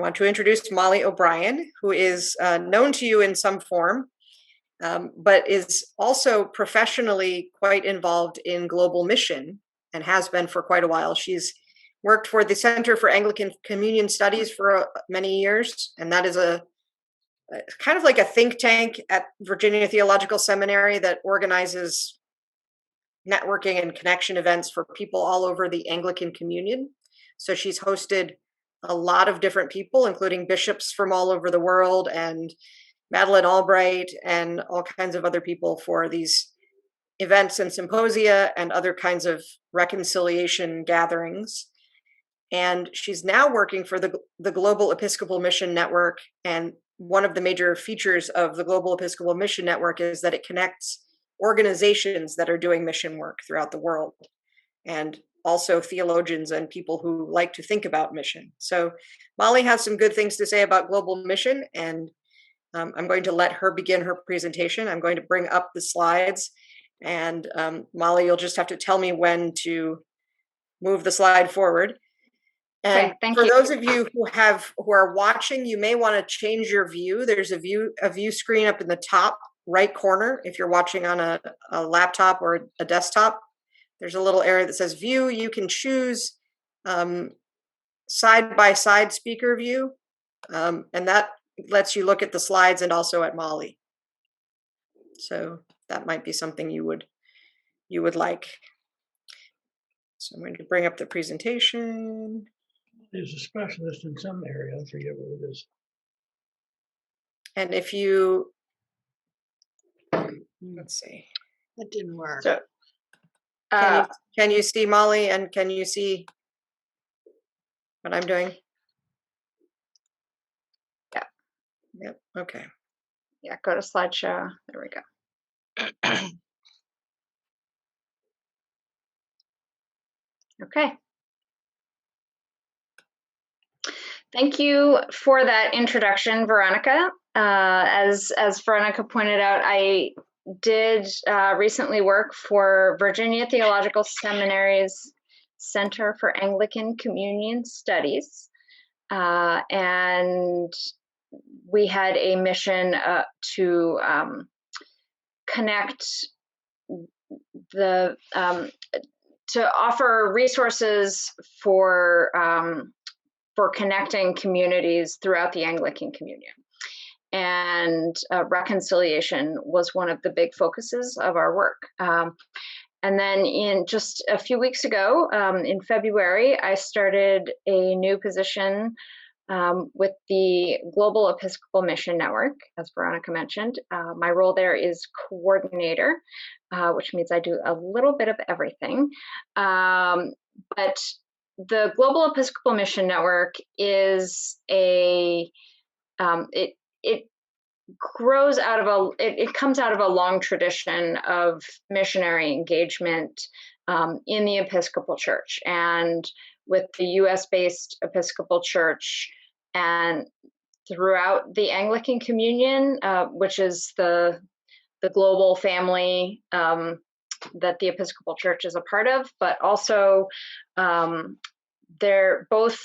want to introduce Molly O'Brien, who is known to you in some form, but is also professionally quite involved in global mission and has been for quite a while. She's worked for the Center for Anglican Communion Studies for many years, and that is a kind of like a think tank at Virginia Theological Seminary that organizes networking and connection events for people all over the Anglican Communion. So she's hosted a lot of different people, including bishops from all over the world and Madeleine Albright and all kinds of other people for these events and symposia and other kinds of reconciliation gatherings. And she's now working for the Global Episcopal Mission Network. And one of the major features of the Global Episcopal Mission Network is that it connects organizations that are doing mission work throughout the world, and also theologians and people who like to think about mission. So Molly has some good things to say about global mission, and I'm going to let her begin her presentation. I'm going to bring up the slides, and Molly, you'll just have to tell me when to move the slide forward. And okay, thank for you. those of you who are watching, you may want to change your view. There's a view screen up in the top right corner. If you're watching on a laptop or a desktop, there's a little area that says view. You can choose side-by-side speaker view, and that lets you look at the slides and also at Molly. So that might be something you would like. So I'm going to bring up the presentation. There's a specialist in some area. I forget what it is. And if you, let's see. That didn't work. So, can you see Molly, and can you see what I'm doing? Yeah. Yep. Okay. Yeah, go to slideshow. There we go. Okay. Thank you for that introduction, Veronika. As Veronika pointed out, I did recently work for Virginia Theological Seminary's Center for Anglican Communion Studies, and we had a mission to connect to offer resources for connecting communities throughout the Anglican Communion. And reconciliation was one of the big focuses of our work. And then in just a few weeks ago, in February, I started a new position with the Global Episcopal Mission Network, as Veronika mentioned. My role there is coordinator, which means I do a little bit of everything. But the Global Episcopal Mission Network is it grows out of it comes out of a long tradition of missionary engagement in the Episcopal Church, and with the US-based Episcopal Church and throughout the Anglican Communion, which is the global family that the Episcopal Church is a part of, but also they're both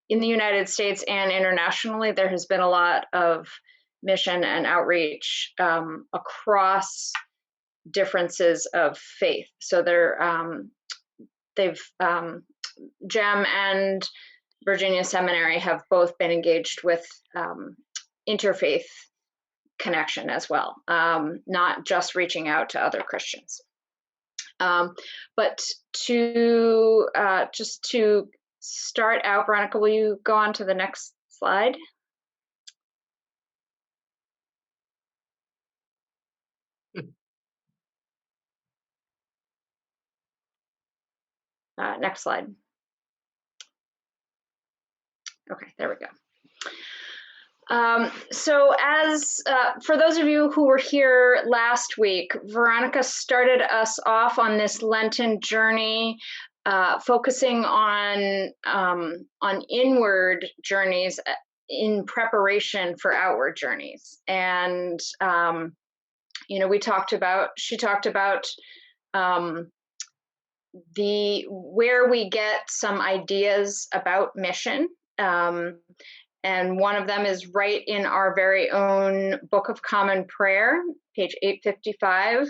in the United States and internationally. There has been a lot of mission and outreach across differences of faith. So GEM and Virginia Seminary have both been engaged with interfaith connection as well, not just reaching out to other Christians. But just to start out, Veronika, will you go on to the next slide? Next slide. Okay, there we go. So as for those of you who were here last week, Veronika started us off on this Lenten journey, focusing on inward journeys in preparation for outward journeys. And she talked about where we get some ideas about mission And one of them is right in our very own Book of Common Prayer, page 855.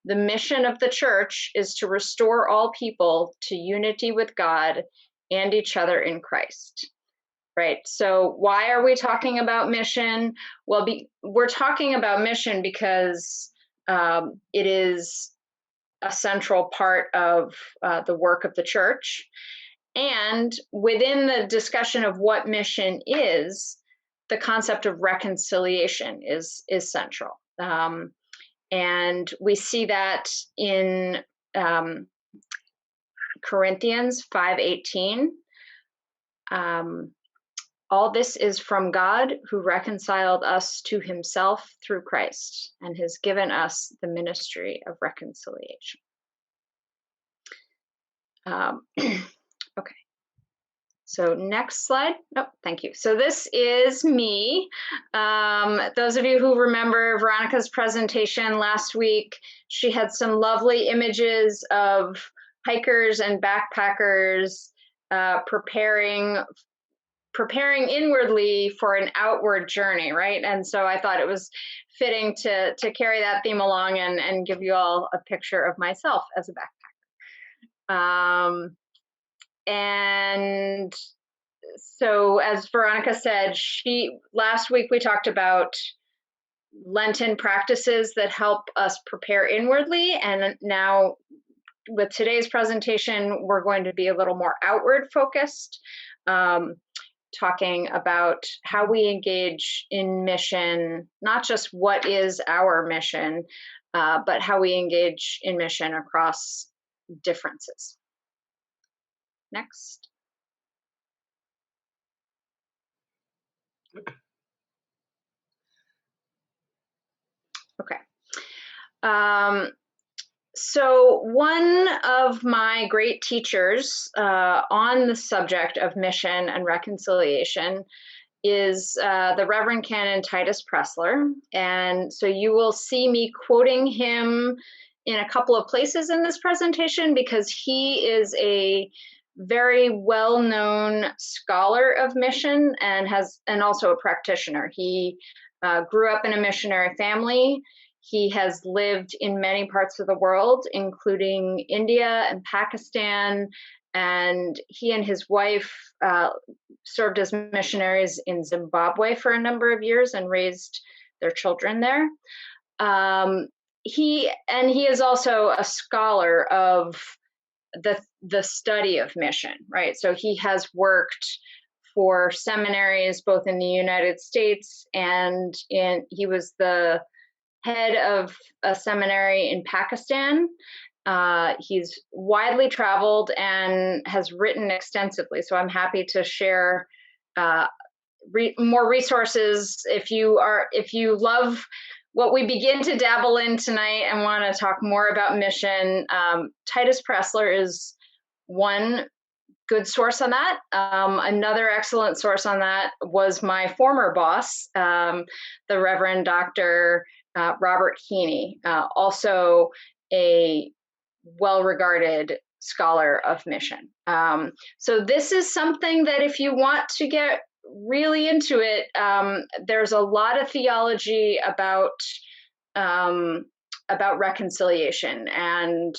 The mission of the church is to restore all people to unity with God and each other in Christ. Right. So why are we talking about mission? Well, we're talking about mission because it is a central part of the work of the church. And within the discussion of what mission is, the concept of reconciliation is central. And we see that in Corinthians 5:18. All this is from God, who reconciled us to himself through Christ and has given us the ministry of reconciliation. Okay. So next slide. Oh, thank you. So this is me. Those of you who remember Veronika's presentation last week, she had some lovely images of hikers and backpackers preparing inwardly for an outward journey, right? And so I thought it was fitting to carry that theme along and give you all a picture of myself as a backpacker. And so as Veronika said, last week we talked about Lenten practices that help us prepare inwardly. And now with today's presentation, we're going to be a little more outward focused, talking about how we engage in mission, not just what is our mission, but how we engage in mission across differences. Next. Okay. So one of my great teachers on the subject of mission and reconciliation is the Reverend Canon Titus Pressler. And so you will see me quoting him in a couple of places in this presentation because he is a very well-known scholar of mission and also a practitioner. He grew up in a missionary family. He has lived in many parts of the world, including India and Pakistan, and he and his wife served as missionaries in Zimbabwe for a number of years and raised their children there. He is also a scholar of the study of mission, right? So he has worked for seminaries both in the United States and he was the head of a seminary in Pakistan. He's widely traveled and has written extensively. So I'm happy to share more resources if you love what we begin to dabble in tonight and want to talk more about mission. Titus Pressler is one good source on that. Another excellent source on that was my former boss, the Reverend Dr. Robert Heaney, also a well-regarded scholar of mission. So this is something that if you want to get really into it, there's a lot of theology about reconciliation and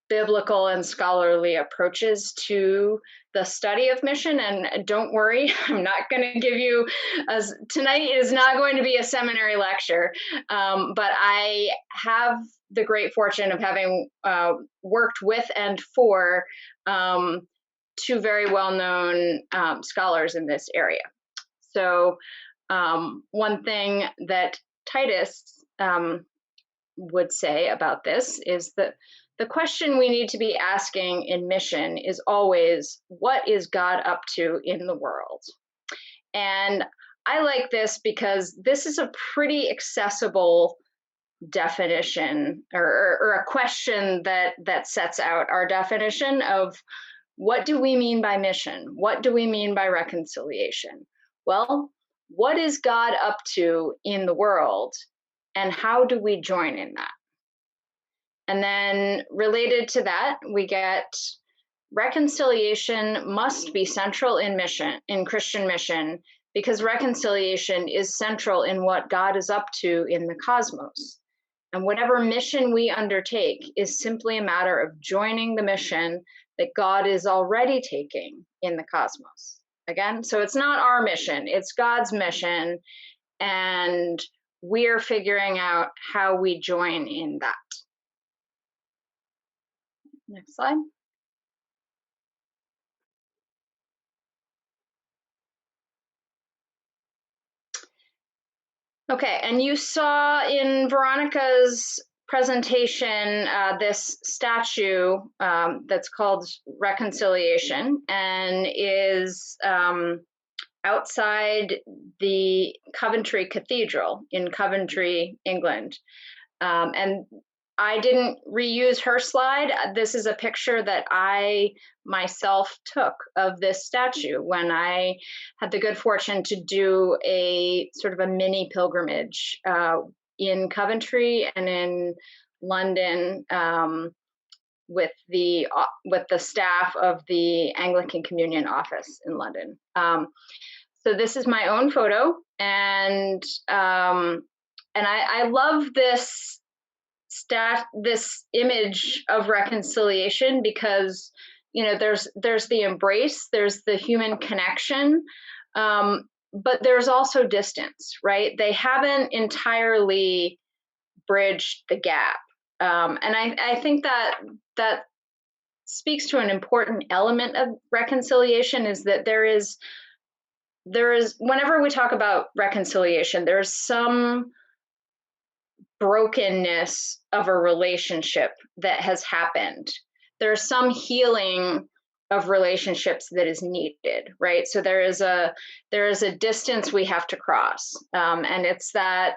biblical and scholarly approaches to the study of mission. And don't worry, I'm not going to give you, tonight is not going to be a seminary lecture, but I have the great fortune of having worked with and for two very well-known scholars in this area. So one thing that Titus would say about this is that the question we need to be asking in mission is always, what is God up to in the world? And I like this because this is a pretty accessible definition or a question that sets out our definition of what do we mean by mission? What do we mean by reconciliation? Well, what is God up to in the world and how do we join in that? And then related to that, we get reconciliation must be central in Christian mission, because reconciliation is central in what God is up to in the cosmos. And whatever mission we undertake is simply a matter of joining the mission that God is already taking in the cosmos. Again, so it's not our mission, it's God's mission, and we're figuring out how we join in that. Next slide. Okay, and you saw in Veronika's presentation this statue that's called Reconciliation, and is outside the Coventry Cathedral in Coventry, England. And I didn't reuse her slide. This is a picture that I myself took of this statue when I had the good fortune to do a sort of a mini pilgrimage in Coventry and in London with the staff of the Anglican Communion office in London. So this is my own photo, and I love this image of reconciliation, because there's the embrace, there's the human connection, but there's also distance, right? They haven't entirely bridged the gap, and I think that speaks to an important element of reconciliation, is that there is whenever we talk about reconciliation, there's some brokenness of a relationship that has happened. There's some healing of relationships that is needed, right? So there is a distance we have to cross, and it's that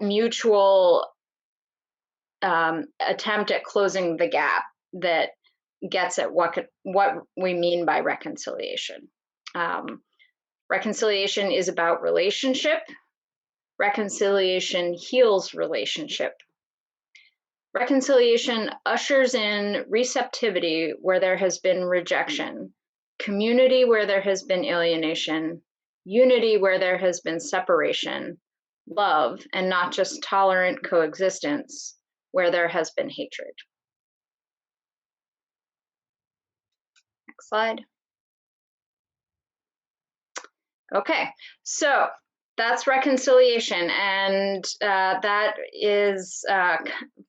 mutual attempt at closing the gap that gets at what we mean by reconciliation. Reconciliation is about relationship. Reconciliation heals relationship. Reconciliation ushers in receptivity where there has been rejection, community where there has been alienation, unity where there has been separation, love, and not just tolerant coexistence where there has been hatred. Next slide. Okay, so that's reconciliation, and that is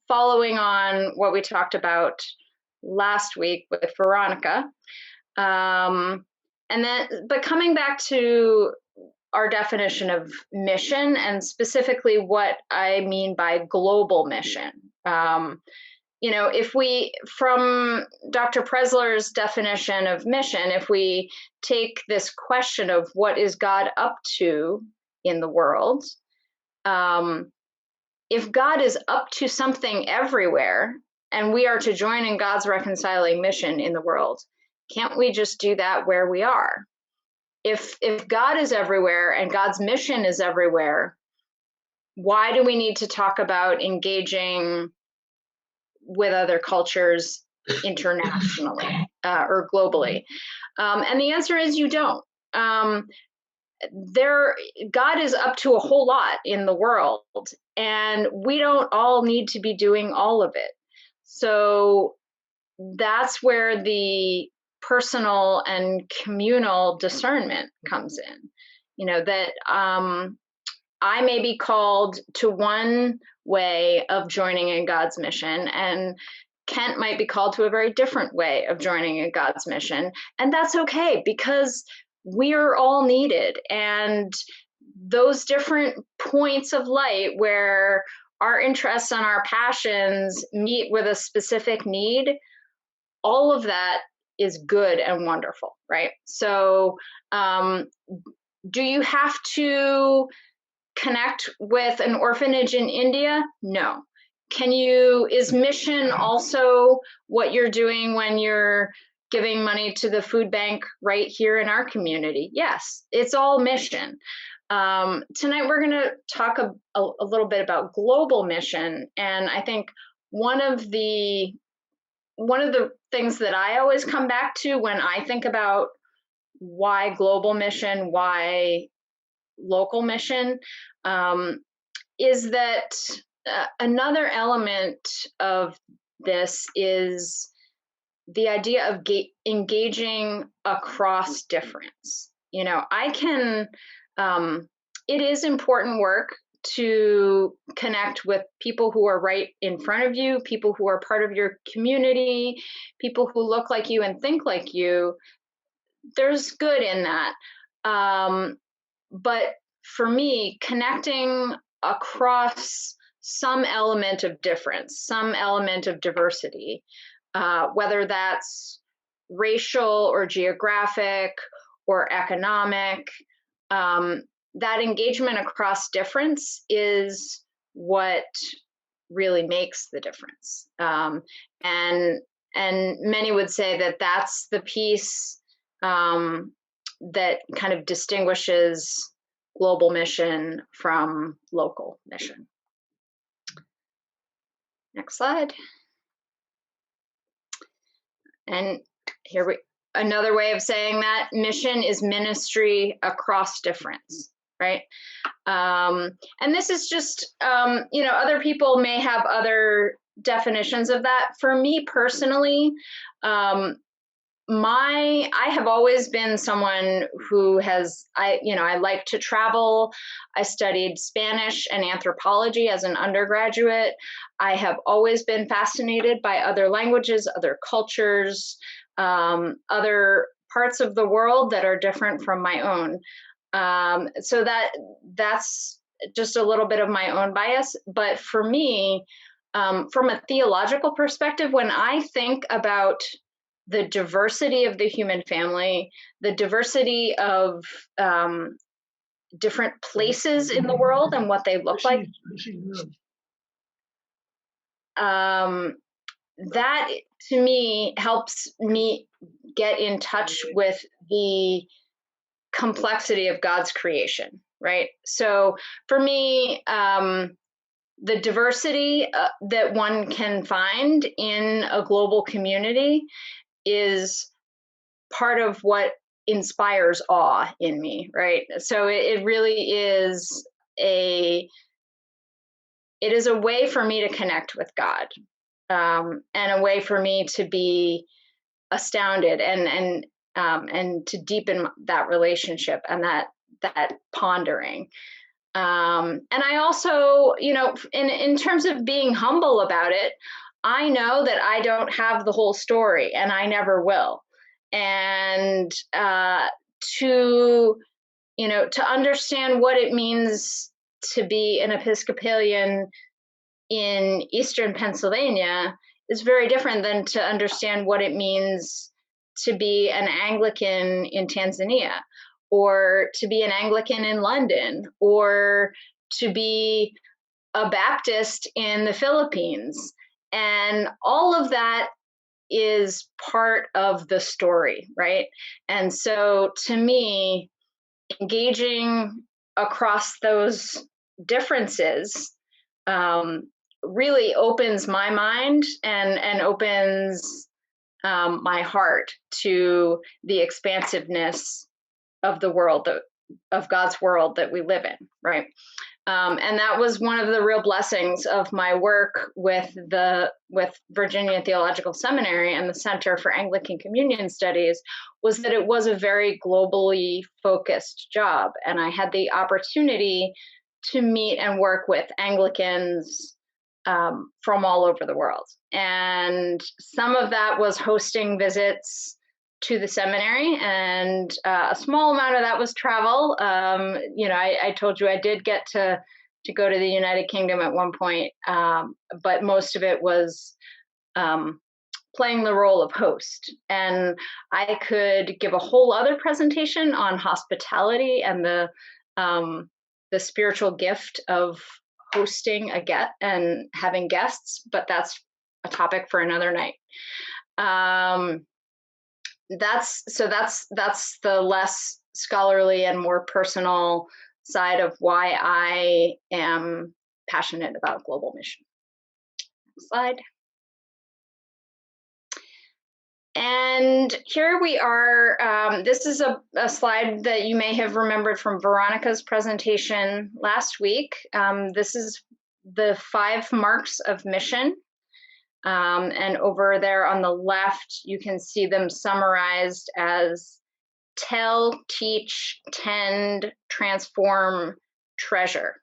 following on what we talked about last week with Veronika. But coming back to our definition of mission, and specifically what I mean by global mission. If we, from Dr. Presler's definition of mission, if we take this question of what is God up to in the world, if God is up to something everywhere and we are to join in God's reconciling mission in the world, can't we just do that where we are? If God is everywhere and God's mission is everywhere, why do we need to talk about engaging with other cultures internationally or globally? And the answer is you don't. God is up to a whole lot in the world, and we don't all need to be doing all of it. So that's where the personal and communal discernment comes in. That I may be called to one way of joining in God's mission, and Kent might be called to a very different way of joining in God's mission. And that's okay, because we're all needed. And those different points of light where our interests and our passions meet with a specific need, all of that is good and wonderful, right? So do you have to connect with an orphanage in India? No. Is mission also what you're doing when you're giving money to the food bank right here in our community? Yes, it's all mission. Tonight we're going to talk a little bit about global mission, and I think one of the one of the things that I always come back to when I think about why global mission, why local mission, is that another element of this is the idea of engaging across difference. I can, it is important work to connect with people who are right in front of you, people who are part of your community, people who look like you and think like you. There's good in that. But for me, connecting across some element of difference, some element of diversity, whether that's racial or geographic or economic, that engagement across difference is what really makes the difference. And many would say that that's the piece that kind of distinguishes global mission from local mission. Next slide. And another way of saying that, mission is ministry across difference, right? And this is just, other people may have other definitions of that. For me personally, I have always been someone who I like to travel. I studied Spanish and anthropology as an undergraduate. I have always been fascinated by other languages, other cultures, other parts of the world that are different from my own. So that's just a little bit of my own bias. But for me, from a theological perspective, when I think about the diversity of the human family, the diversity of different places in the world and what they look like, that to me helps me get in touch with the complexity of God's creation, right? So for me, the diversity that one can find in a global community is part of what inspires awe in me, right? So it really is it is a way for me to connect with God, and a way for me to be astounded and to deepen that relationship and that pondering. And I also, in terms of being humble about it, I know that I don't have the whole story, and I never will. And to understand what it means to be an Episcopalian in Eastern Pennsylvania is very different than to understand what it means to be an Anglican in Tanzania, or to be an Anglican in London, or to be a Baptist in the Philippines. And all of that is part of the story, right? And so to me, engaging across those differences really opens my mind and opens my heart to the expansiveness of the world, of God's world that we live in, right? And that was one of the real blessings of my work with Virginia Theological Seminary and the Center for Anglican Communion Studies, was that it was a very globally focused job. And I had the opportunity to meet and work with Anglicans from all over the world. And some of that was hosting visits to the seminary, and a small amount of that was travel. I told you I did get to go to the United Kingdom at one point, but most of it was playing the role of host. And I could give a whole other presentation on hospitality and the spiritual gift of hosting and having guests, but that's a topic for another night. That's the less scholarly and more personal side of why I am passionate about global mission. Next slide. And here we are. This is a slide that you may have remembered from Veronika's presentation last week. This is the 5 marks of mission. And over there on the left, you can see them summarized as tell, teach, tend, transform, treasure.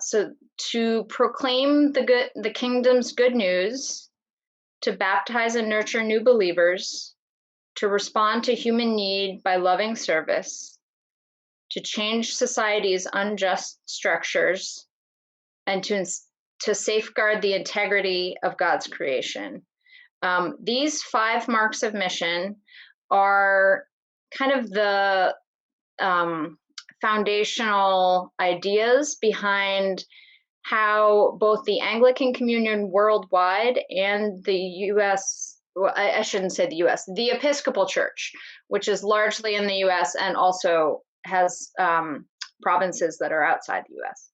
So to proclaim the kingdom's good news, to baptize and nurture new believers, to respond to human need by loving service, to change society's unjust structures, and to safeguard the integrity of God's creation. These 5 marks of mission are kind of the foundational ideas behind how both the Anglican Communion worldwide and the U.S., well, I shouldn't say the U.S., the Episcopal Church, which is largely in the U.S. and also has provinces that are outside the U.S.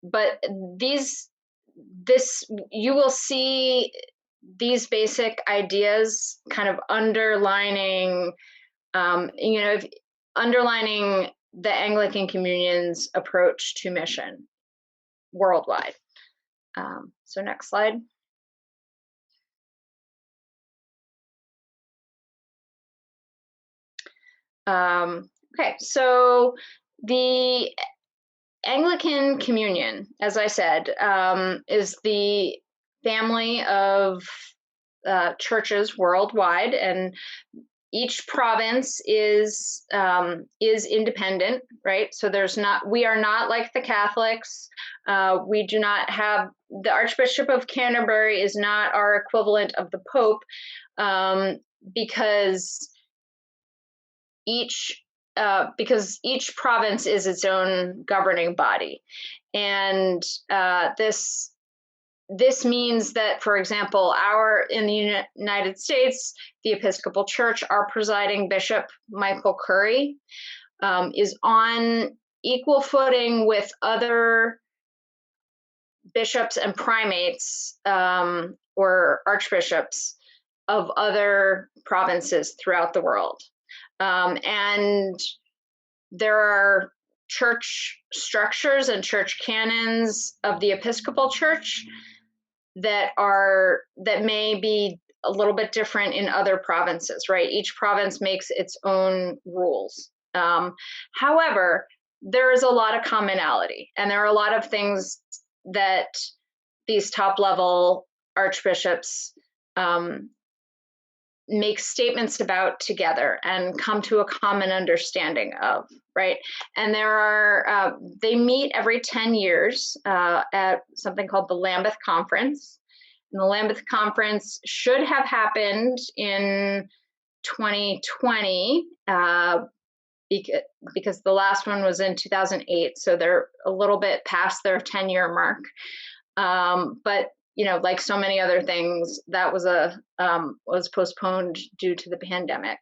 But you will see these basic ideas kind of underlining, underlining the Anglican Communion's approach to mission worldwide. So next slide. Okay, so the Anglican Communion, as I said, is the family of churches worldwide, and each province is independent, right? So we are not like the Catholics. We do not have, the Archbishop of Canterbury is not our equivalent of the Pope, because each province is its own governing body. And this means that, for example, in the United States, the Episcopal Church, our presiding bishop, Michael Curry, is on equal footing with other bishops and primates or archbishops of other provinces throughout the world. And there are church structures and church canons of the Episcopal Church that may be a little bit different in other provinces, right? Each province makes its own rules. However, there is a lot of commonality, and there are a lot of things that these top-level archbishops make statements about together and come to a common understanding of, right? And they meet every 10 years at something called the Lambeth Conference. And the Lambeth Conference should have happened in 2020 because the last one was in 2008. So they're a little bit past their 10-year mark. But like so many other things, that was postponed due to the pandemic.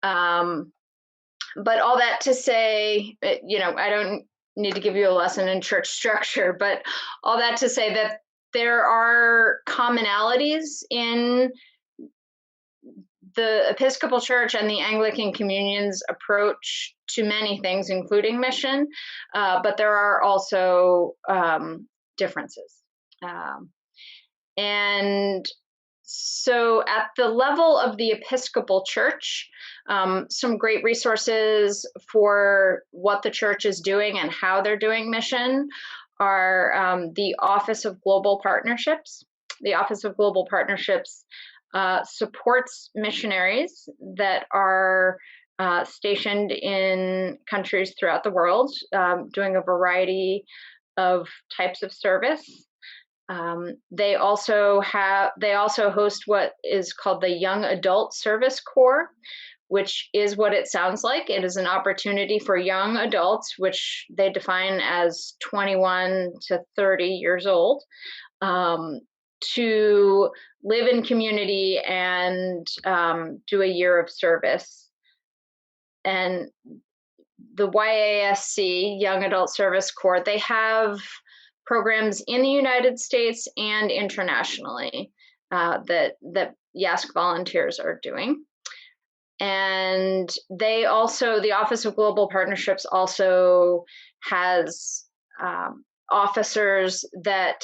But all that to say, I don't need to give you a lesson in church structure, but all that to say that there are commonalities in the Episcopal Church and the Anglican Communion's approach to many things, including mission, but there are also differences. And so at the level of the Episcopal Church, some great resources for what the church is doing and how they're doing mission are the Office of Global Partnerships. The Office of Global Partnerships supports missionaries that are stationed in countries throughout the world, doing a variety of types of service. They also host what is called the Young Adult Service Corps, which is what it sounds like. It is an opportunity for young adults, which they define as 21 to 30 years old, to live in community and do a year of service. And the YASC, Young Adult Service Corps, they have programs in the United States and internationally. that YASC volunteers are doing. And they also, the Office of Global Partnerships also has officers that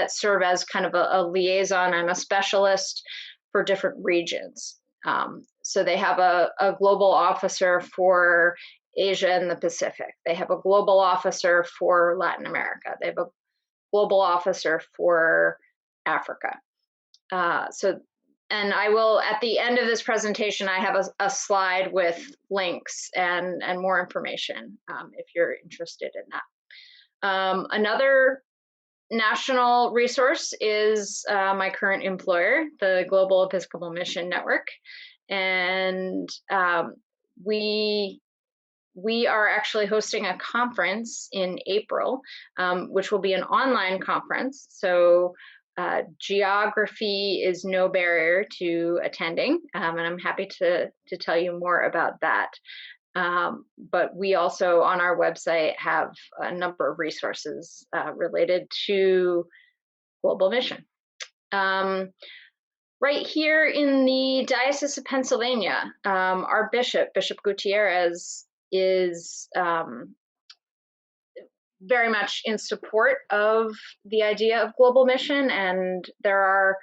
serve as kind of a liaison and a specialist for different regions. So they have a global officer for Asia and the Pacific. They have a global officer for Latin America. They have a global officer for Africa. And I will, at the end of this presentation, I have a slide with links and more information if you're interested in that. Another national resource is my current employer, the Global Episcopal Mission Network. And we are actually hosting a conference in April, which will be an online conference. So geography is no barrier to attending, and I'm happy to tell you more about that. But we also, on our website, have a number of resources related to global mission. Right here in the Diocese of Pennsylvania, our Bishop Gutierrez, is very much in support of the idea of global mission, and there are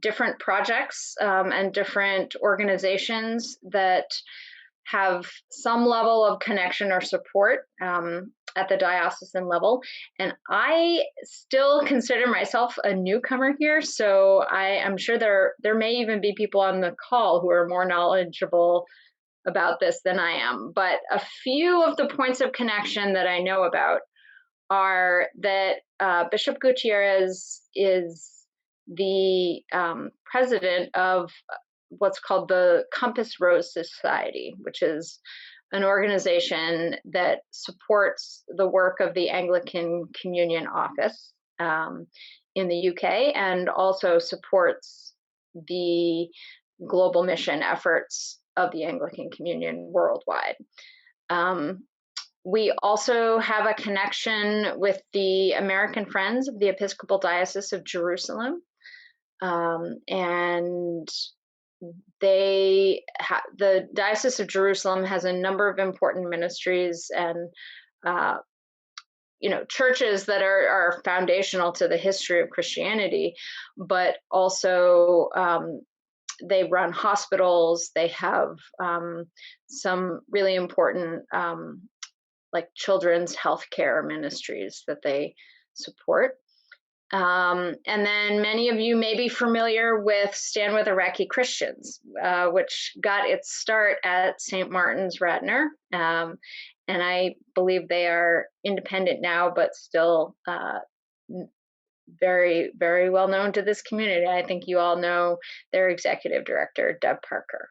different projects and different organizations that have some level of connection or support at the diocesan level. And I still consider myself a newcomer here, so I'm sure there may even be people on the call who are more knowledgeable about this than I am. But a few of the points of connection that I know about are that Bishop Gutierrez is the president of what's called the Compass Rose Society, which is an organization that supports the work of the Anglican Communion Office in the UK, and also supports the global mission efforts of the Anglican Communion worldwide. We also have a connection with the American Friends of the Episcopal Diocese of Jerusalem, and the Diocese of Jerusalem has a number of important ministries and churches that are foundational to the history of Christianity, but also they run hospitals. They have some really important like children's healthcare ministries that they support. And then many of you may be familiar with Stand With Iraqi Christians, which got its start at St. Martin's Radnor. And I believe they are independent now, but still very, very well known to this community. I think you all know their executive director, Deb Parker.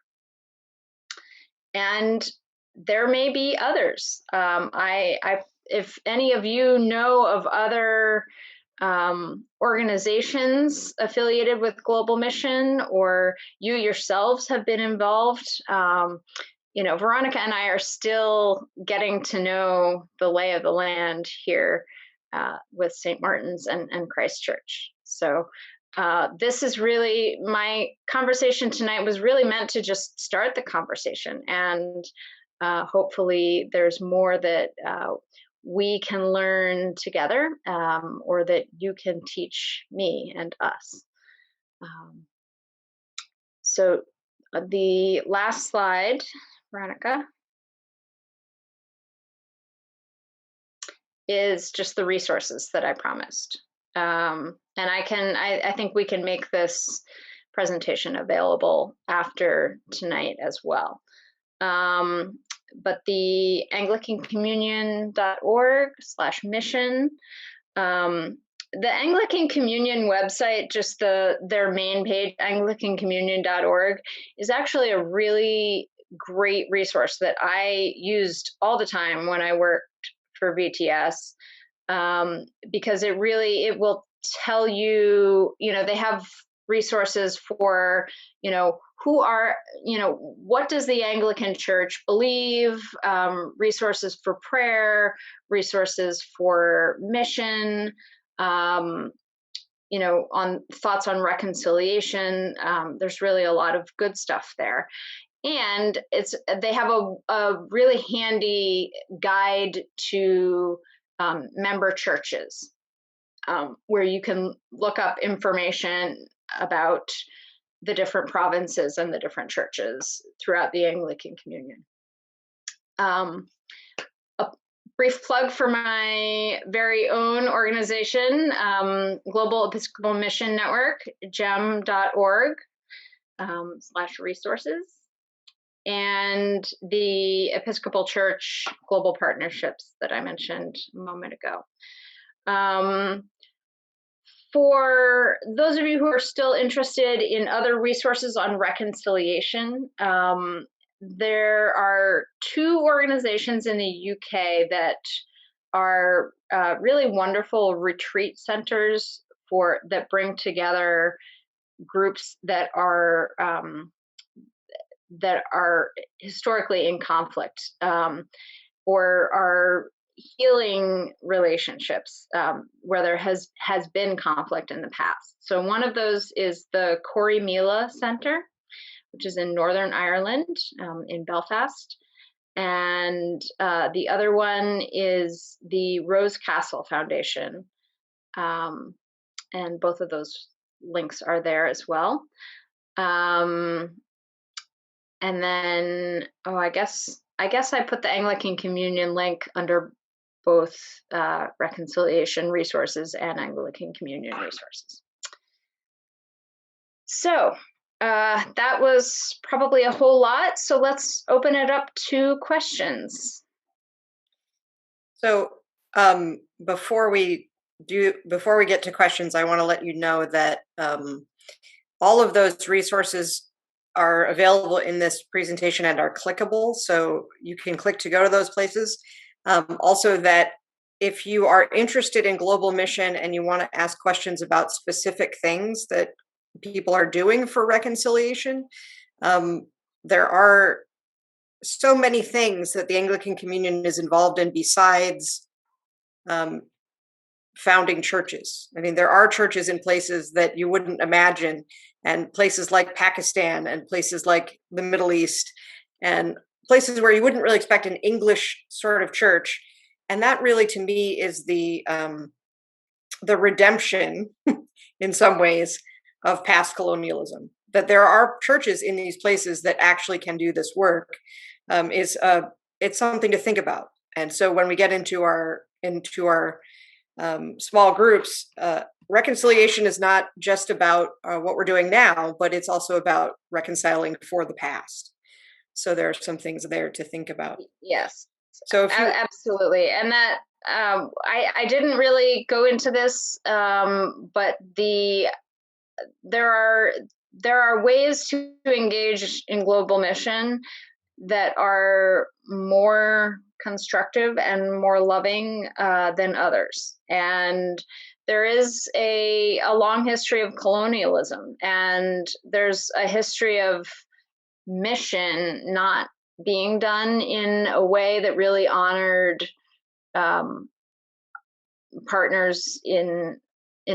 And there may be others. If any of you know of other organizations affiliated with Global Mission, or you yourselves have been involved, Veronika and I are still getting to know the lay of the land here with St. Martin's and Christ Church. So this is really, my conversation tonight was really meant to just start the conversation, and hopefully there's more that we can learn together, or that you can teach me and us. So the last slide, Veronika, is just the resources that I promised. And I think we can make this presentation available after tonight as well. But the AnglicanCommunion.org/mission, the Anglican Communion website, just their main page, AnglicanCommunion.org, is actually a really great resource that I used all the time when I worked for VTS, because it will tell you, they have resources for, what does the Anglican Church believe, resources for prayer, resources for mission, on thoughts on reconciliation. There's really a lot of good stuff there. And they have a really handy guide to member churches, where you can look up information about the different provinces and the different churches throughout the Anglican Communion. A brief plug for my very own organization, Global Episcopal Mission Network, gem.org /resources, and the Episcopal Church Global Partnerships that I mentioned a moment ago. For those of you who are still interested in other resources on reconciliation, there are 2 organizations in the UK that are really wonderful retreat centers that bring together groups that are historically in conflict, or are healing relationships where there has been conflict in the past. So one of those is the Corrymeela Centre, which is in Northern Ireland, in Belfast. And the other one is the Rose Castle Foundation. And both of those links are there as well. And then, I guess I put the Anglican Communion link under both reconciliation resources and Anglican Communion resources. So that was probably a whole lot. So let's open it up to questions. So before we get to questions, I want to let you know that all of those resources are available in this presentation and are clickable. So you can click to go to those places. Also, that if you are interested in global mission and you want to ask questions about specific things that people are doing for reconciliation, there are so many things that the Anglican Communion is involved in besides founding churches. I mean, there are churches in places that you wouldn't imagine, and places like Pakistan and places like the Middle East and places where you wouldn't really expect an English sort of church. And that really, to me, is the redemption in some ways of past colonialism. That there are churches in these places that actually can do this work it's something to think about. And so when we get into our small groups, reconciliation is not just about what we're doing now, but it's also about reconciling for the past. So there are some things there to think about. Yes. So if you absolutely, and that I didn't really go into this, but there are ways to engage in global mission that are more constructive and more loving than others. And there is a long history of colonialism, and there's a history of mission not being done in a way that really honored partners in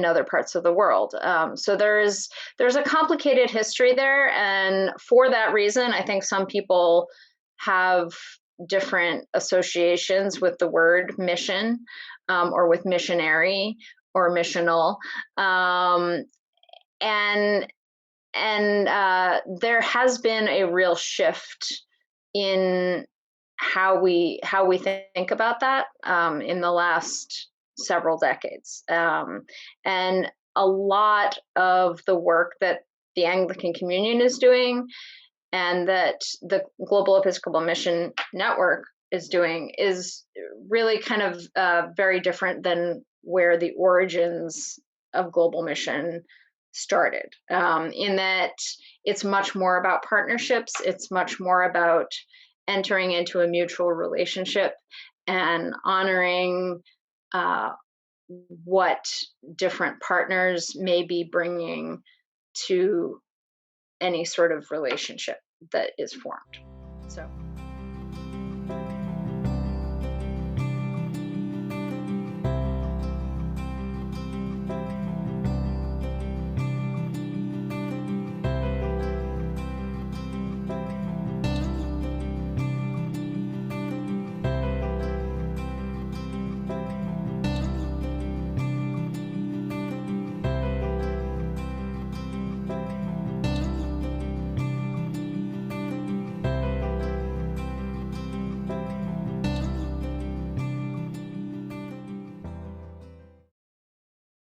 other parts of the world. So there's a complicated history there, and for that reason, I think some people have different associations with the word mission, or with missionary or missional, and there has been a real shift in how we think about that in the last several decades. And a lot of the work that the Anglican Communion is doing and that the Global Episcopal Mission Network is doing is really kind of very different than where the origins of global mission started, in that it's much more about partnerships. It's much more about entering into a mutual relationship and honoring what different partners may be bringing to any sort of relationship that is formed. So.